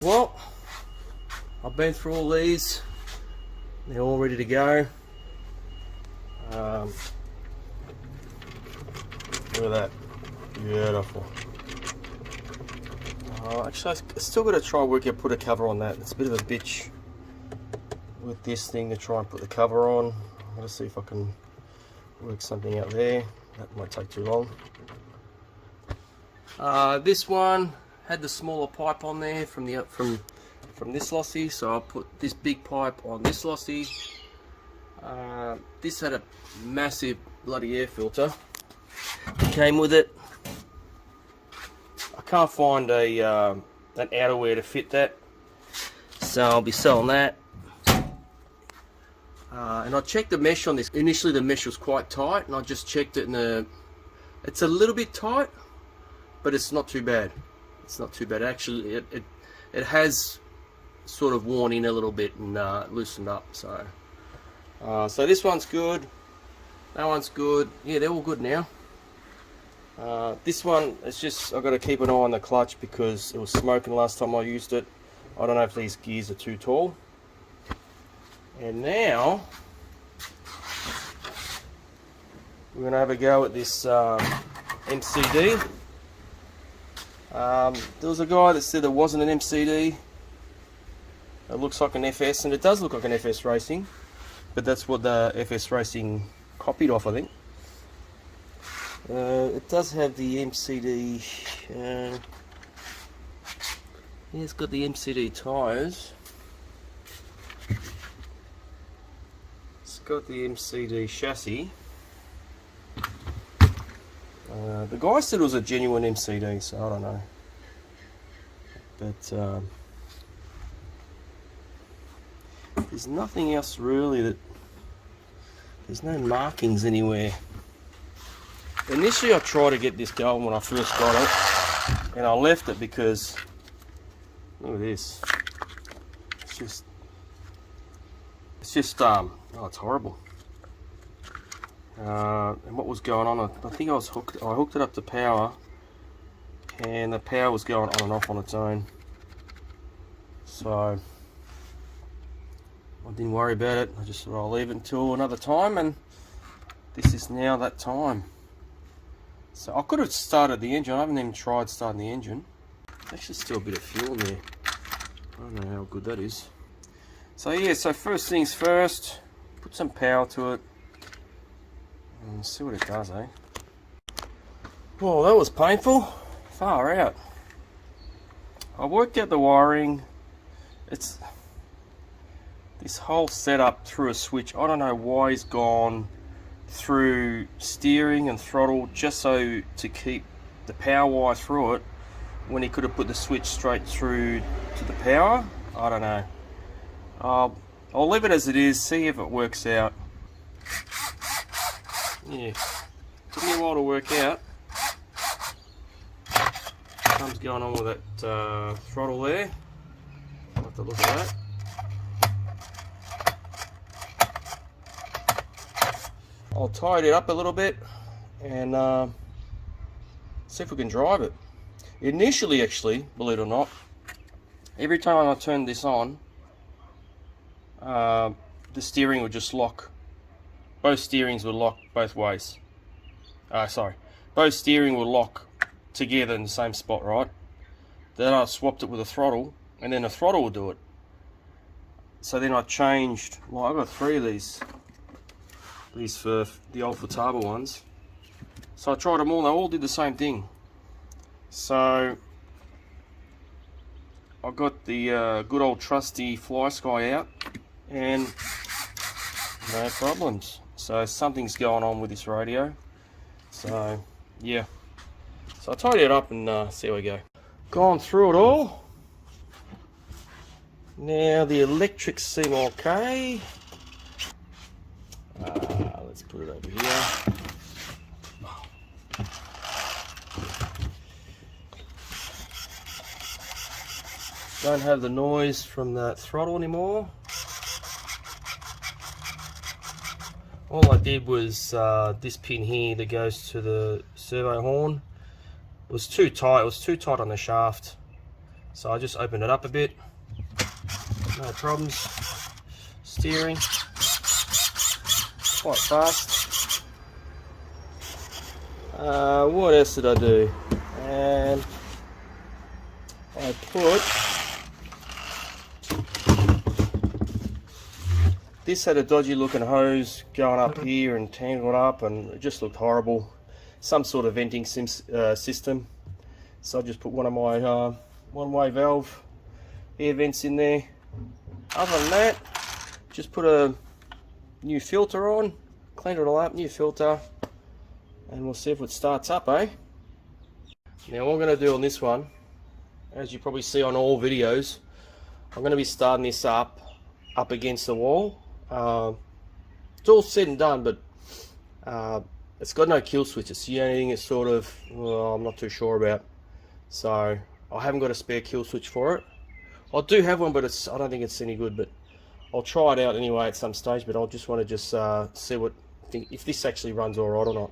Well, I've been through all these. They're all ready to go. Look at that. Beautiful. Actually, I still got to try and work out put a cover on that. It's a bit of a bitch with this thing to try and put the cover on. I'm going to see if I can work something out there. That might take too long. This one had the smaller pipe on there from this lossy, so I'll put this big pipe on this lossy. This had a massive bloody air filter that came with it. I can't find an outerwear to fit that, so I'll be selling that. And I checked the mesh on this. Initially the mesh was quite tight, and I just checked it, and it's a little bit tight, but it's not too bad. It's not too bad. Actually, it has sort of worn in a little bit and loosened up. So this one's good. That one's good. Yeah, they're all good now. This one, it's just I've got to keep an eye on the clutch because it was smoking last time I used it. I don't know if these gears are too tall. And now we're going to have a go at this MCD. There was a guy that said it wasn't an MCD. It looks like an FS, and it does look like an FS Racing, but that's what the FS Racing copied off, I think. It does have the MCD. Yeah, it's got the MCD tyres. It's got the MCD chassis. The guy said it was a genuine MCD, so I don't know. But there's nothing else really there's no markings anywhere. Initially I tried to get this going when I first got it, and I left it because, look at this. It's just oh, it's horrible. And what was going on? I think I hooked it up to power, and the power was going on and off on its own. So I didn't worry about it. I just thought I'll leave it until another time, and this is now that time. So I could have started the engine. I haven't even tried starting the engine. There's actually still a bit of fuel in there. I don't know how good that is. So yeah, so first things first, put some power to it and see what it does, eh? Well, that was painful. Far out. I worked out the wiring. It's this whole setup through a switch. I don't know why he's gone through steering and throttle just so to keep the power wire through it, when he could have put the switch straight through to the power. I don't know. I'll leave it as it is, see if it works out. Yeah, took me a while to work out. Something's going on with that throttle there. I'll have to look at that. I'll tidy it up a little bit and see if we can drive it. Initially, actually, believe it or not, every time I turned this on, the steering would just lock. Both steerings would lock both ways. Both steering would lock together in the same spot, right? Then I swapped it with a throttle, and then the throttle would do it. So then I changed. Well, I got 3 of these for the old Futaba ones. So I tried them all. They all did the same thing. So I got the good old trusty Fly Sky out, and no problems. So something's going on with this radio. So yeah. So I tidy it up and see how we go. Gone through it all. Now the electrics seem okay. Let's put it over here. Don't have the noise from that throttle anymore. All I did was this pin here that goes to the servo horn was too tight. It was too tight on the shaft. So I just opened it up a bit. No problems. Steering quite fast. What else did I do? And I put, this had a dodgy looking hose going up here and tangled up, and it just looked horrible. Some sort of venting system. So I just put one of my one-way valve air vents in there. Other than that, just put a new filter on, cleaned it all up, new filter, and we'll see if it starts up, eh? Now what I'm going to do on this one, as you probably see on all videos, I'm going to be starting this up against the wall. It's all said and done, but it's got no kill switch. It's the only thing it's sort of, well, I'm not too sure about. So I haven't got a spare kill switch for it. I do have one, but I don't think it's any good, but I'll try it out anyway at some stage. But I'll just want to see if this actually runs all right or not.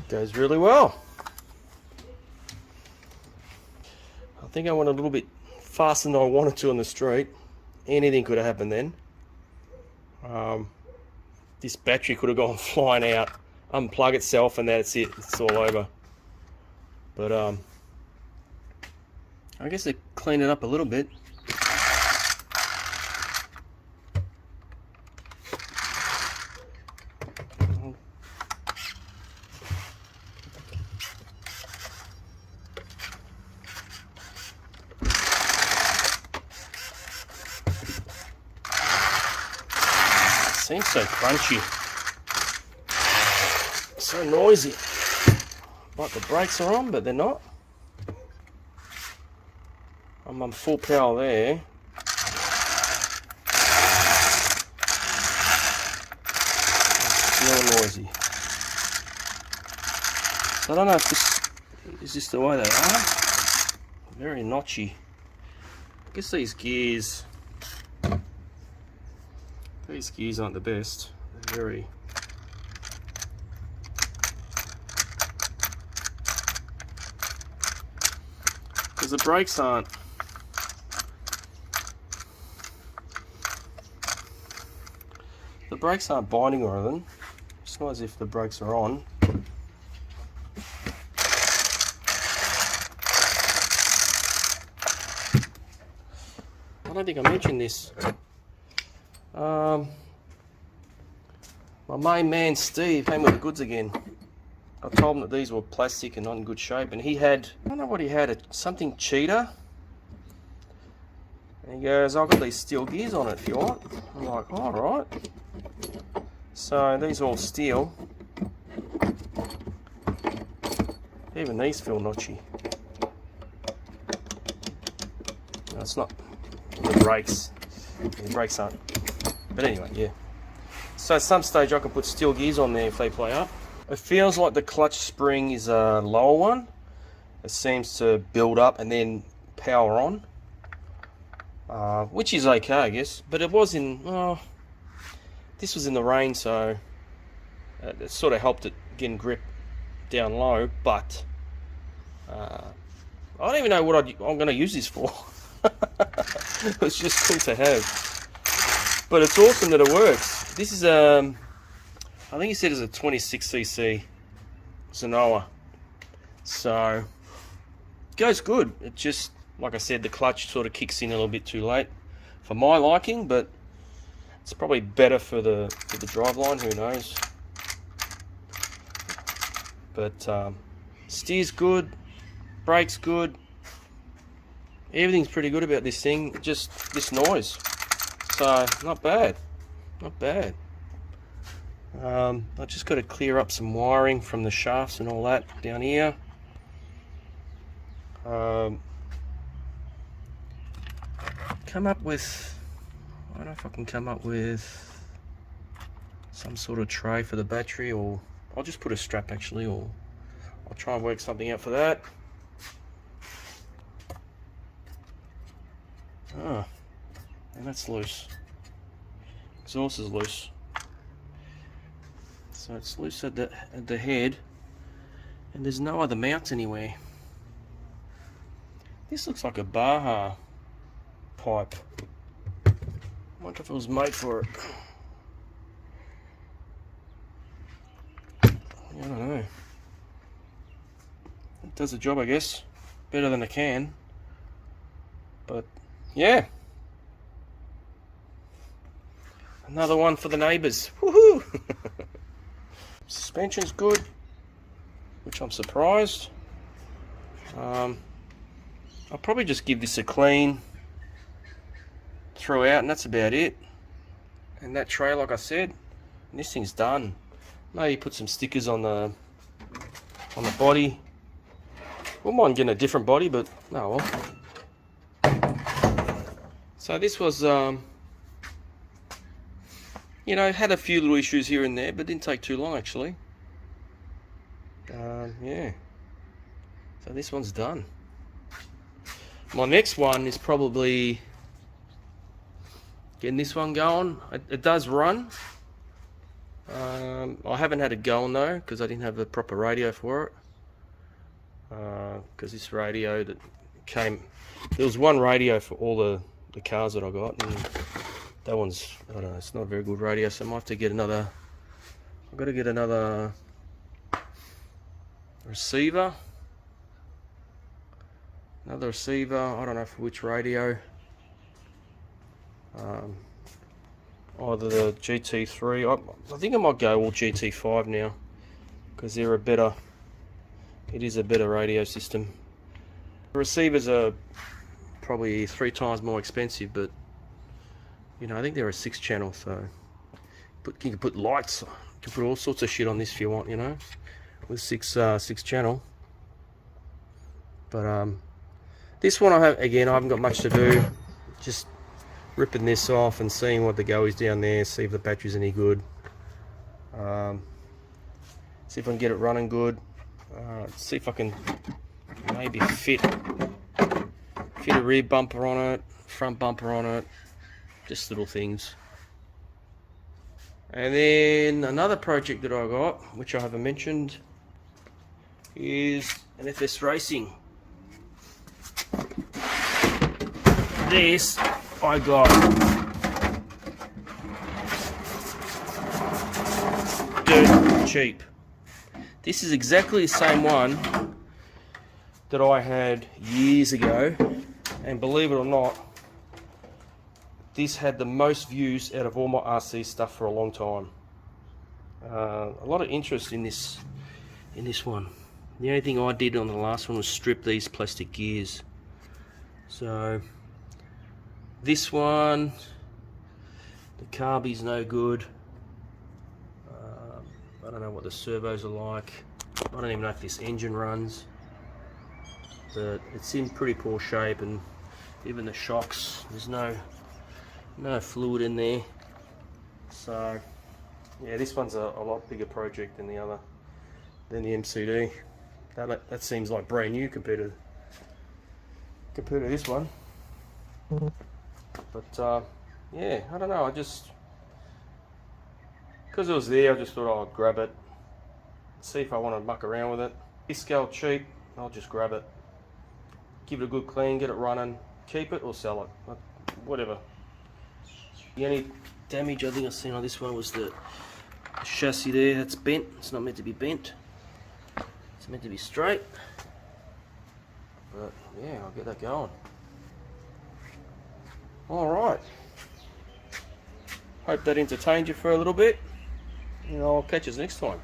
Goes really well. I think I went a little bit faster than I wanted to on the street. Anything could have happened then. This battery could have gone flying out, unplug itself, and that's it. It's all over. But I guess they cleaned it up a little bit. Seems so crunchy, so noisy. Like the brakes are on, but they're not. I'm on full power there. It's still noisy. So I don't know if this is just the way they are. Very notchy. I guess these gears aren't the best. They're very... because the brakes aren't... binding or anything. It's not as if the brakes are on. I don't think I mentioned this. My main man Steve came with the goods again. I told him that these were plastic and not in good shape, and he had, I don't know what he had, something cheetah. And he goes, I've got these steel gears on it if you want. I'm like, alright. So these are all steel. Even these feel notchy. No, it's not the brakes. The brakes aren't. But anyway, yeah. So at some stage I can put steel gears on there if they play up. It feels like the clutch spring is a lower one. It seems to build up and then power on. Which is okay, I guess. But it was in... this was in the rain, so... it sort of helped it getting grip down low. But... I don't even know what I'm going to use this for. It's just cool to have. But it's awesome that it works. This is I think he said it's a 26cc Zenoa. So it goes good. It just, like I said, the clutch sort of kicks in a little bit too late for my liking, but it's probably better for the driveline, who knows. But steer's good, brakes good. Everything's pretty good about this thing, just this noise. So, not bad. Not bad. I just got to clear up some wiring from the shafts and all that down here. Come up with... I don't know if I can come up with some sort of tray for the battery, or I'll just put a strap actually, or I'll try and work something out for that. Ah, and that's loose. Exhaust is loose. So it's loose at the head, and there's no other mounts anywhere. This looks like a Baja pipe. I wonder if it was made for it. I don't know. It does the job, I guess. Better than a can. But yeah. Another one for the neighbours. Woohoo! Suspension's good, which I'm surprised. I'll probably just give this a clean throughout, and that's about it. And that tray, like I said, and this thing's done. Maybe put some stickers on the body. Wouldn't mind getting a different body, but oh well. So this was you know, had a few little issues here and there, but didn't take too long actually. Yeah. So this one's done. My next one is probably getting this one going. It does run. I haven't had it going though because I didn't have a proper radio for it. Because this radio that came, there was one radio for all the cars that I got, and that one's, I don't know, it's not a very good radio, so I might have to get another. I've got to get another receiver. Another receiver, I don't know for which radio. Either the GT3, I think I might go all GT5 now, because they're a better, it is a better radio system. The receivers are probably 3 times more expensive, but you know, I think they're a 6-channel, so you can put lights, you can put all sorts of shit on this if you want, you know, with 6-channel. But this one I haven't got much to do, just ripping this off and seeing what the go is down there, see if the battery's any good, see if I can get it running good, see if I can maybe fit a rear bumper on it, front bumper on it, just little things. And then another project that I got, which I haven't mentioned, is an FS Racing. This I got dirt cheap. This is exactly the same one that I had years ago, and believe it or not, this had the most views out of all my RC stuff for a long time. A lot of interest in this one. The only thing I did on the last one was strip these plastic gears. So this one, the carby's no good. I don't know what the servos are like. I don't even know if this engine runs, but it's in pretty poor shape, and even the shocks, there's no fluid in there. So yeah, this one's a lot bigger project than the other, than the MCD. That seems like brand new compared to this one. But yeah, I don't know, I just, because it was there, I just thought I'd grab it, see if I want to muck around with it. This scale cheap, I'll just grab it, give it a good clean, get it running, keep it or sell it, whatever. The only damage I think I've seen on this one was the chassis there. That's bent. It's not meant to be bent. It's meant to be straight. But yeah, I'll get that going. Alright. Hope that entertained you for a little bit. And I'll catch you next time.